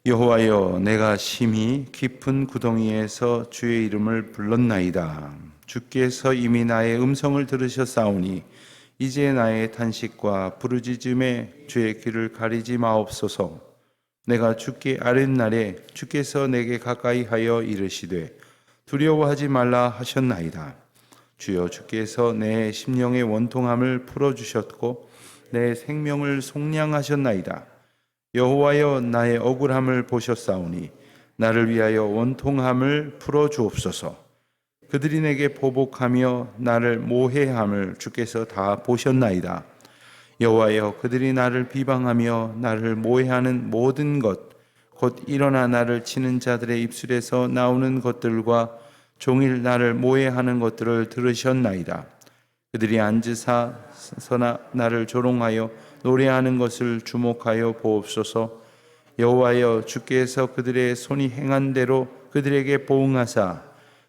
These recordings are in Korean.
여호와여, 내가 심히 깊은 구덩이에서 주의 이름을 불렀나이다. 주께서 이미 나의 음성을 들으셨사오니 이제 나의 탄식과 부르짖음에 주의 귀를 가리지 마옵소서. 내가 주께 아랫날에 주께서 내게 가까이 하여 이르시되 두려워하지 말라 하셨나이다. 주여, 주께서 내 심령의 원통함을 풀어주셨고 내 생명을 속량하셨나이다. 여호와여, 나의 억울함을 보셨사오니 나를 위하여 원통함을 풀어주옵소서. 그들이 내게 보복하며 나를 모해함을 주께서 다 보셨나이다. 여호와여, 그들이 나를 비방하며 나를 모해하는 모든 것, 곧 일어나 나를 치는 자들의 입술에서 나오는 것들과 종일 나를 모해하는 것들을 들으셨나이다. 그들이 앉으사 서나 나를 조롱하여 노래하는 것을 주목하여 보옵소서. 여호와여, 주께서 그들의 손이 행한 대로 그들에게 보응하사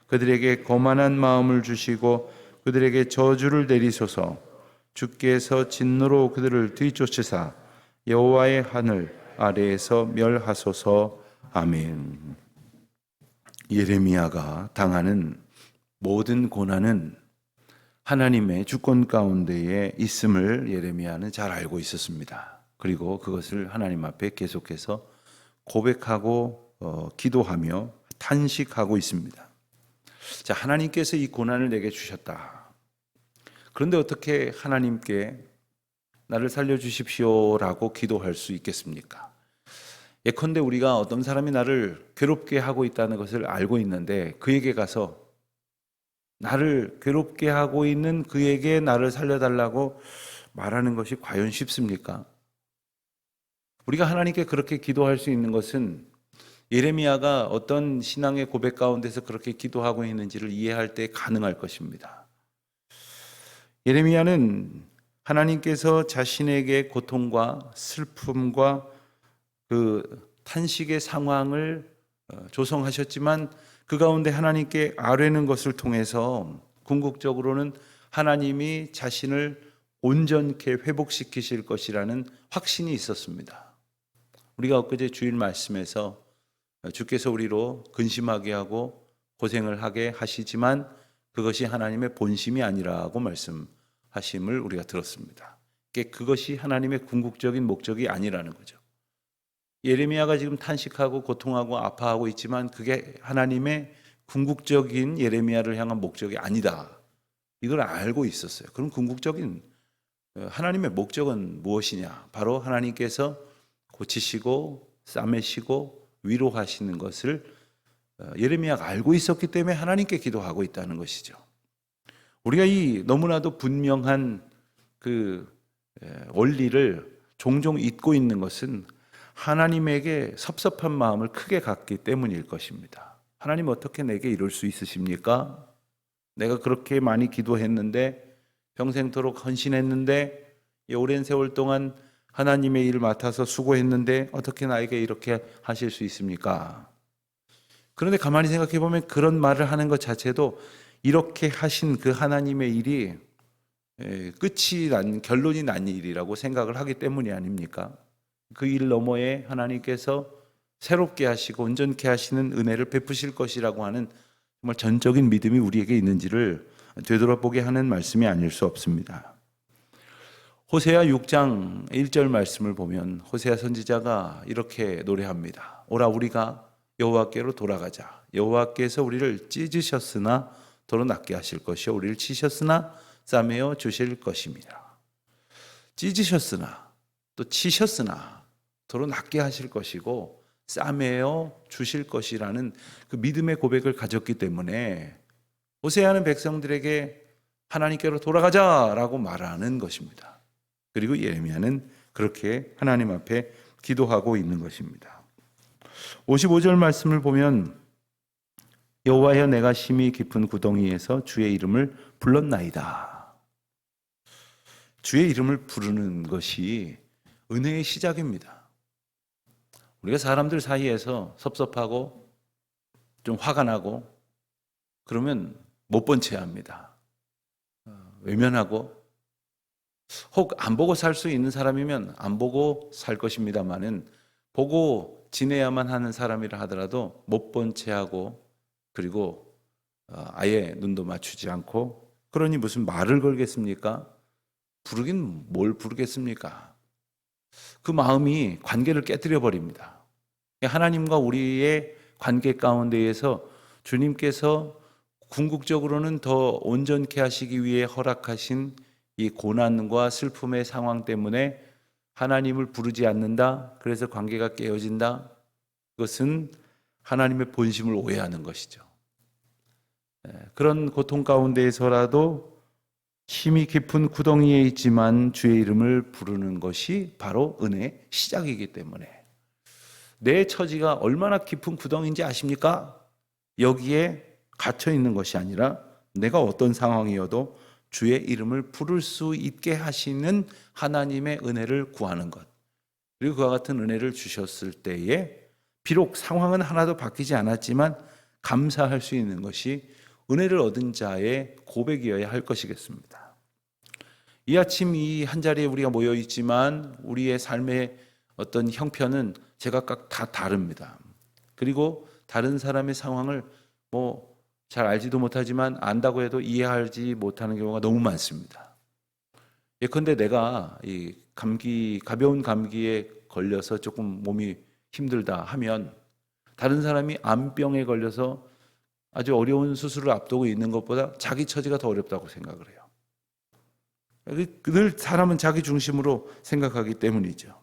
그들에게 거만한 마음을 주시고 그들에게 저주를 내리소서. 주께서 진노로 그들을 뒤쫓으사 여호와의 하늘 아래에서 멸하소서. 아멘. 예레미야가 당하는 모든 고난은 하나님의 주권 가운데에 있음을 예레미야는 잘 알고 있었습니다. 그리고 그것을 하나님 앞에 계속해서 고백하고 기도하며 탄식하고 있습니다. 자, 하나님께서 이 고난을 내게 주셨다. 그런데 어떻게 하나님께 나를 살려주십시오라고 기도할 수 있겠습니까? 예컨대 우리가 어떤 사람이 나를 괴롭게 하고 있다는 것을 알고 있는데 그에게 가서 나를 괴롭게 하고 있는 그에게 나를 살려달라고 말하는 것이 과연 쉽습니까? 우리가 하나님께 그렇게 기도할 수 있는 것은 예레미야가 어떤 신앙의 고백 가운데서 그렇게 기도하고 있는지를 이해할 때 가능할 것입니다. 예레미야는 하나님께서 자신에게 고통과 슬픔과 그 탄식의 상황을 조성하셨지만 그 가운데 하나님께 아뢰는 것을 통해서 궁극적으로는 하나님이 자신을 온전케 회복시키실 것이라는 확신이 있었습니다. 우리가 엊그제 주일 말씀에서 주께서 우리로 근심하게 하고 고생을 하게 하시지만 그것이 하나님의 본심이 아니라고 말씀하심을 우리가 들었습니다. 그것이 하나님의 궁극적인 목적이 아니라는 거죠. 예레미야가 지금 탄식하고 고통하고 아파하고 있지만 그게 하나님의 궁극적인 예레미야를 향한 목적이 아니다. 이걸 알고 있었어요. 그럼 궁극적인 하나님의 목적은 무엇이냐? 바로 하나님께서 고치시고 싸매시고 위로하시는 것을 예레미야가 알고 있었기 때문에 하나님께 기도하고 있다는 것이죠. 우리가 이 너무나도 분명한 그 원리를 종종 잊고 있는 것은 하나님에게 섭섭한 마음을 크게 갖기 때문일 것입니다. 하나님, 어떻게 내게 이럴 수 있으십니까? 내가 그렇게 많이 기도했는데 평생토록 헌신했는데 오랜 세월 동안 하나님의 일을 맡아서 수고했는데 어떻게 나에게 이렇게 하실 수 있습니까? 그런데 가만히 생각해 보면 그런 말을 하는 것 자체도 이렇게 하신 그 하나님의 일이 결론이 난 일이라고 생각을 하기 때문이 아닙니까? 그 일 너머에 하나님께서 새롭게 하시고 온전케 하시는 은혜를 베푸실 것이라고 하는 정말 전적인 믿음이 우리에게 있는지를 되돌아보게 하는 말씀이 아닐 수 없습니다. 호세아 6장 1절 말씀을 보면 호세아 선지자가 이렇게 노래합니다. 오라, 우리가 여호와께로 돌아가자. 여호와께서 우리를 찢으셨으나 도로 낫게 하실 것이요 우리를 치셨으나 싸매어 주실 것입니다. 찢으셨으나 또 치셨으나 도로 낫게 하실 것이고 싸매어 주실 것이라는 그 믿음의 고백을 가졌기 때문에 호세아는 백성들에게 하나님께로 돌아가자라고 말하는 것입니다. 그리고 예레미야는 그렇게 하나님 앞에 기도하고 있는 것입니다. 55절 말씀을 보면 여호와여, 내가 심히 깊은 구덩이에서 주의 이름을 불렀나이다. 주의 이름을 부르는 것이 은혜의 시작입니다. 우리가 사람들 사이에서 섭섭하고 좀 화가 나고 그러면 못 본 채 합니다. 외면하고 혹 안 보고 살 수 있는 사람이면 안 보고 살 것입니다만은 보고 지내야만 하는 사람이라 하더라도 못 본 채 하고, 그리고 아예 눈도 맞추지 않고, 그러니 무슨 말을 걸겠습니까? 부르긴 뭘 부르겠습니까? 그 마음이 관계를 깨뜨려 버립니다. 하나님과 우리의 관계 가운데에서 주님께서 궁극적으로는 더 온전케 하시기 위해 허락하신 이 고난과 슬픔의 상황 때문에 하나님을 부르지 않는다, 그래서 관계가 깨어진다, 그것은 하나님의 본심을 오해하는 것이죠. 그런 고통 가운데에서라도 힘이 깊은 구덩이에 있지만 주의 이름을 부르는 것이 바로 은혜의 시작이기 때문에, 내 처지가 얼마나 깊은 구덩이인지 아십니까? 여기에 갇혀 있는 것이 아니라 내가 어떤 상황이어도 주의 이름을 부를 수 있게 하시는 하나님의 은혜를 구하는 것, 그리고 그와 같은 은혜를 주셨을 때에 비록 상황은 하나도 바뀌지 않았지만 감사할 수 있는 것이 은혜를 얻은 자의 고백이어야 할 것이겠습니다. 이 아침 이 한자리에 우리가 모여 있지만 우리의 삶의 어떤 형편은 제각각 다 다릅니다. 그리고 다른 사람의 상황을 잘 알지도 못하지만 안다고 해도 이해하지 못하는 경우가 너무 많습니다. 예컨대 내가 이 가벼운 감기에 걸려서 조금 몸이 힘들다 하면 다른 사람이 암병에 걸려서 아주 어려운 수술을 앞두고 있는 것보다 자기 처지가 더 어렵다고 생각을 해요. 늘 사람은 자기 중심으로 생각하기 때문이죠.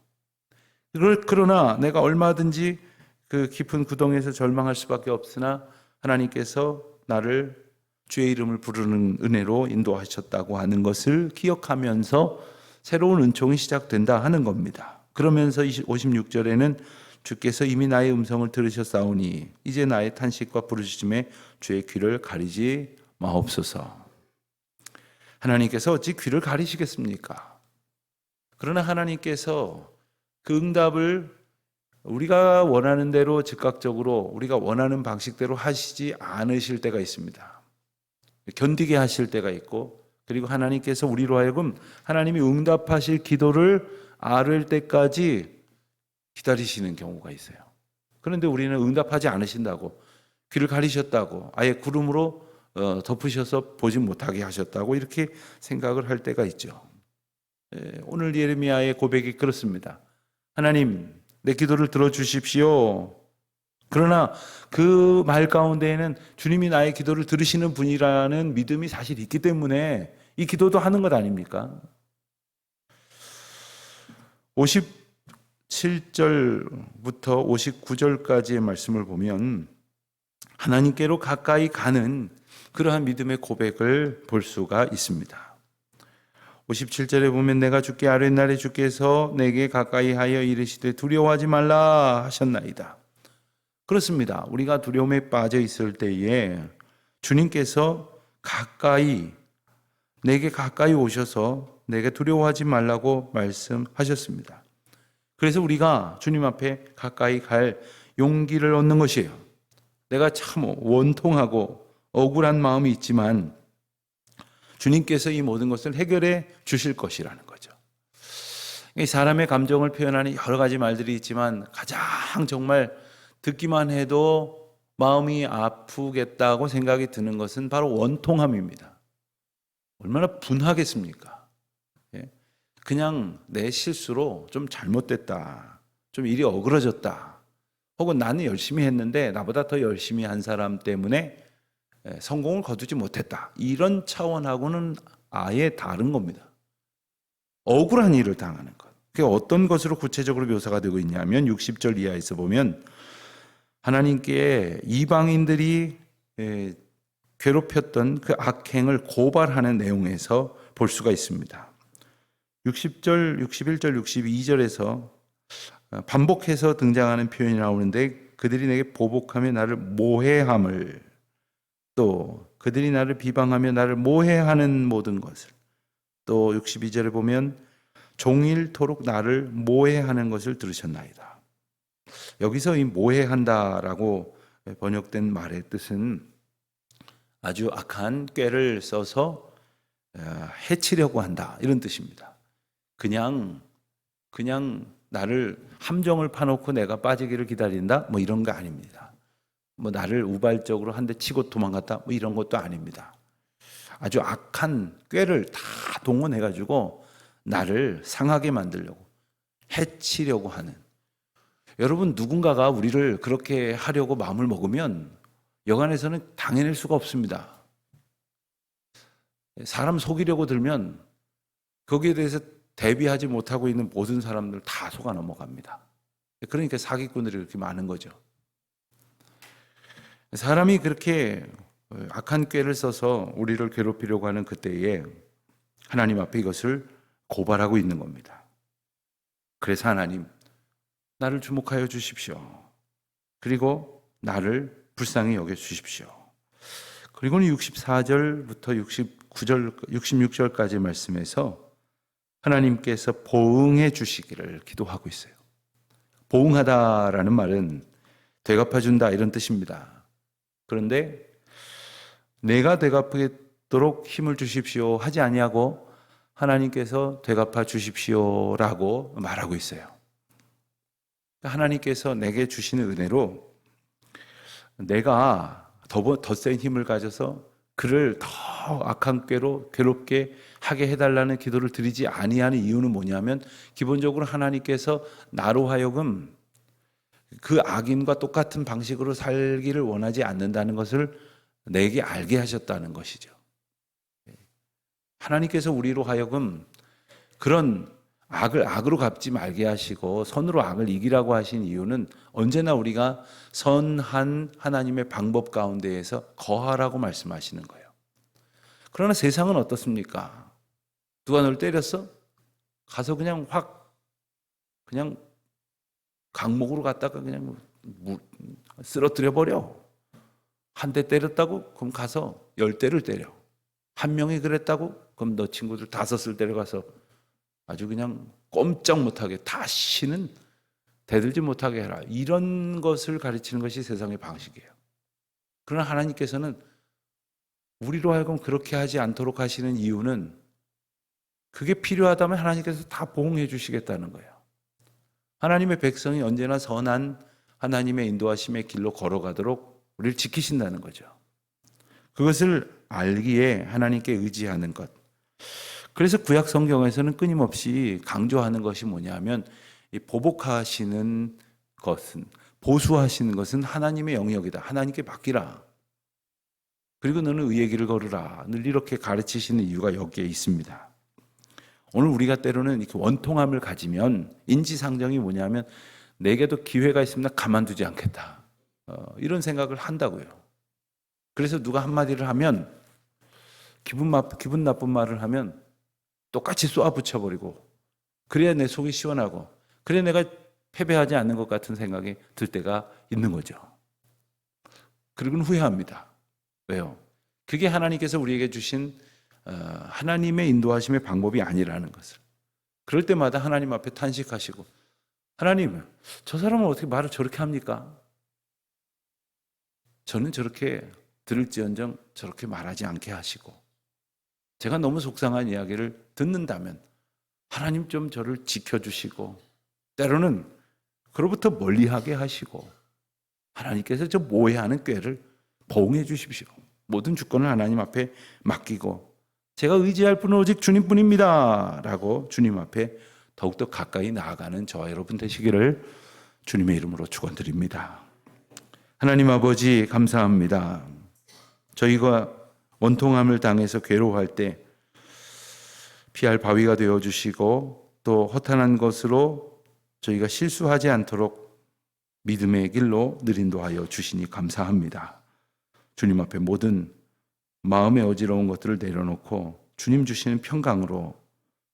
그러나 내가 얼마든지 그 깊은 구덩이에서 절망할 수밖에 없으나 하나님께서 나를 주의 이름을 부르는 은혜로 인도하셨다고 하는 것을 기억하면서 새로운 은총이 시작된다 하는 겁니다. 그러면서 56절에는 주께서 이미 나의 음성을 들으셨사오니 이제 나의 탄식과 부르짖음에 주의 귀를 가리지 마옵소서. 하나님께서 어찌 귀를 가리시겠습니까? 그러나 하나님께서 그 응답을 우리가 원하는 대로 즉각적으로 우리가 원하는 방식대로 하시지 않으실 때가 있습니다. 견디게 하실 때가 있고, 그리고 하나님께서 우리로 하여금 하나님이 응답하실 기도를 아를 때까지 기다리시는 경우가 있어요. 그런데 우리는 응답하지 않으신다고, 귀를 가리셨다고, 아예 구름으로 덮으셔서 보지 못하게 하셨다고 이렇게 생각을 할 때가 있죠. 오늘 예레미야의 고백이 그렇습니다. 하나님, 내 기도를 들어주십시오. 그러나 그 말 가운데에는 주님이 나의 기도를 들으시는 분이라는 믿음이 사실 있기 때문에 이 기도도 하는 것 아닙니까? 57절부터 59절까지의 말씀을 보면 하나님께로 가까이 가는 그러한 믿음의 고백을 볼 수가 있습니다. 57절에 보면 내가 주께 아랫날에 주께서 내게 가까이 하여 이르시되 두려워하지 말라 하셨나이다. 그렇습니다. 우리가 두려움에 빠져 있을 때에 주님께서 내게 가까이 오셔서 내게 두려워하지 말라고 말씀하셨습니다. 그래서 우리가 주님 앞에 가까이 갈 용기를 얻는 것이에요. 내가 참 원통하고 억울한 마음이 있지만 주님께서 이 모든 것을 해결해 주실 것이라는 거죠. 이 사람의 감정을 표현하는 여러 가지 말들이 있지만 가장 정말 듣기만 해도 마음이 아프겠다고 생각이 드는 것은 바로 원통함입니다. 얼마나 분하겠습니까? 그냥 내 실수로 좀 잘못됐다, 좀 일이 어그러졌다, 혹은 나는 열심히 했는데 나보다 더 열심히 한 사람 때문에 성공을 거두지 못했다, 이런 차원하고는 아예 다른 겁니다. 억울한 일을 당하는 것. 그게 어떤 것으로 구체적으로 묘사가 되고 있냐면 60절 이하에서 보면 하나님께 이방인들이 괴롭혔던 그 악행을 고발하는 내용에서 볼 수가 있습니다. 60절, 61절, 62절에서 반복해서 등장하는 표현이 나오는데 그들이 내게 보복하며 나를 모해함을, 또 그들이 나를 비방하며 나를 모해하는 모든 것을, 또 62절에 보면 종일토록 나를 모해하는 것을 들으셨나이다. 여기서 이 모해한다라고 번역된 말의 뜻은 아주 악한 꾀를 써서 해치려고 한다, 이런 뜻입니다. 그냥 나를 함정을 파놓고 내가 빠지기를 기다린다? 뭐 이런 거 아닙니다. 뭐 나를 우발적으로 한 대 치고 도망갔다? 뭐 이런 것도 아닙니다. 아주 악한 꾀를 다 동원해가지고 나를 상하게 만들려고, 해치려고 하는. 여러분, 누군가가 우리를 그렇게 하려고 마음을 먹으면 여간에서는 당해낼 수가 없습니다. 사람 속이려고 들면 거기에 대해서 대비하지 못하고 있는 모든 사람들 다 속아 넘어갑니다. 그러니까 사기꾼들이 그렇게 많은 거죠. 사람이 그렇게 악한 꾀를 써서 우리를 괴롭히려고 하는 그때에 하나님 앞에 이것을 고발하고 있는 겁니다. 그래서 하나님, 나를 주목하여 주십시오. 그리고 나를 불쌍히 여겨 주십시오. 그리고는 64절부터 66절까지 말씀에서 하나님께서 보응해 주시기를 기도하고 있어요. 보응하다라는 말은 되갚아준다 이런 뜻입니다. 그런데 내가 되갚도록 힘을 주십시오 하지 아니하고 하나님께서 되갚아 주십시오라고 말하고 있어요. 하나님께서 내게 주시는 은혜로 내가 더 센 힘을 가져서 그를 더 악한 꾀로 괴롭게 하게 해달라는 기도를 드리지 아니하는 이유는 뭐냐면, 기본적으로 하나님께서 나로 하여금 그 악인과 똑같은 방식으로 살기를 원하지 않는다는 것을 내게 알게 하셨다는 것이죠. 하나님께서 우리로 하여금 그런 악을 악으로 갚지 말게 하시고 선으로 악을 이기라고 하신 이유는 언제나 우리가 선한 하나님의 방법 가운데에서 거하라고 말씀하시는 거예요. 그러나 세상은 어떻습니까? 누가 널 때렸어? 가서 그냥 그냥 강목으로 갔다가 그냥 쓰러뜨려 버려. 한 대 때렸다고? 그럼 가서 10대를 때려. 한 명이 그랬다고? 그럼 너 친구들 5을 데려가서 아주 그냥 꼼짝 못하게, 다시는 대들지 못하게 해라. 이런 것을 가르치는 것이 세상의 방식이에요. 그러나 하나님께서는 우리로 하여금 그렇게 하지 않도록 하시는 이유는, 그게 필요하다면 하나님께서 다 보응해 주시겠다는 거예요. 하나님의 백성이 언제나 선한 하나님의 인도하심의 길로 걸어가도록 우리를 지키신다는 거죠. 그것을 알기에 하나님께 의지하는 것. 그래서 구약 성경에서는 끊임없이 강조하는 것이 뭐냐면, 이 보복하시는 것은, 보수하시는 것은 하나님의 영역이다. 하나님께 맡기라. 그리고 너는 의의 길을 걸으라. 늘 이렇게 가르치시는 이유가 여기에 있습니다. 오늘 우리가 때로는 이렇게 원통함을 가지면 인지상정이 뭐냐면, 내게도 기회가 있으면 가만두지 않겠다. 이런 생각을 한다고요. 그래서 누가 한마디를 하면, 기분 나쁜 말을 하면 똑같이 쏘아 붙여버리고, 그래야 내 속이 시원하고, 그래야 내가 패배하지 않는 것 같은 생각이 들 때가 있는 거죠. 그리고는 후회합니다. 왜요? 그게 하나님께서 우리에게 주신 하나님의 인도하심의 방법이 아니라는 것을. 그럴 때마다 하나님 앞에 탄식하시고, 하나님, 저 사람은 어떻게 말을 저렇게 합니까? 저는 저렇게 들을지언정 저렇게 말하지 않게 하시고, 제가 너무 속상한 이야기를 듣는다면 하나님 좀 저를 지켜주시고, 때로는 그로부터 멀리하게 하시고, 하나님께서 저 모해하는 꾀를 보응해 주십시오. 모든 주권을 하나님 앞에 맡기고, 제가 의지할 분은 오직 주님뿐입니다 라고 주님 앞에 더욱더 가까이 나아가는 저와 여러분 되시기를 주님의 이름으로 축원드립니다. 하나님 아버지, 감사합니다. 저희가 원통함을 당해서 괴로워할 때 피할 바위가 되어주시고, 또 허탄한 것으로 저희가 실수하지 않도록 믿음의 길로 느린도하여 주시니 감사합니다. 주님 앞에 모든 마음의 어지러운 것들을 내려놓고 주님 주시는 평강으로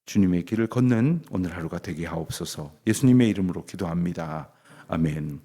주님의 길을 걷는 오늘 하루가 되게 하옵소서. 예수님의 이름으로 기도합니다. 아멘.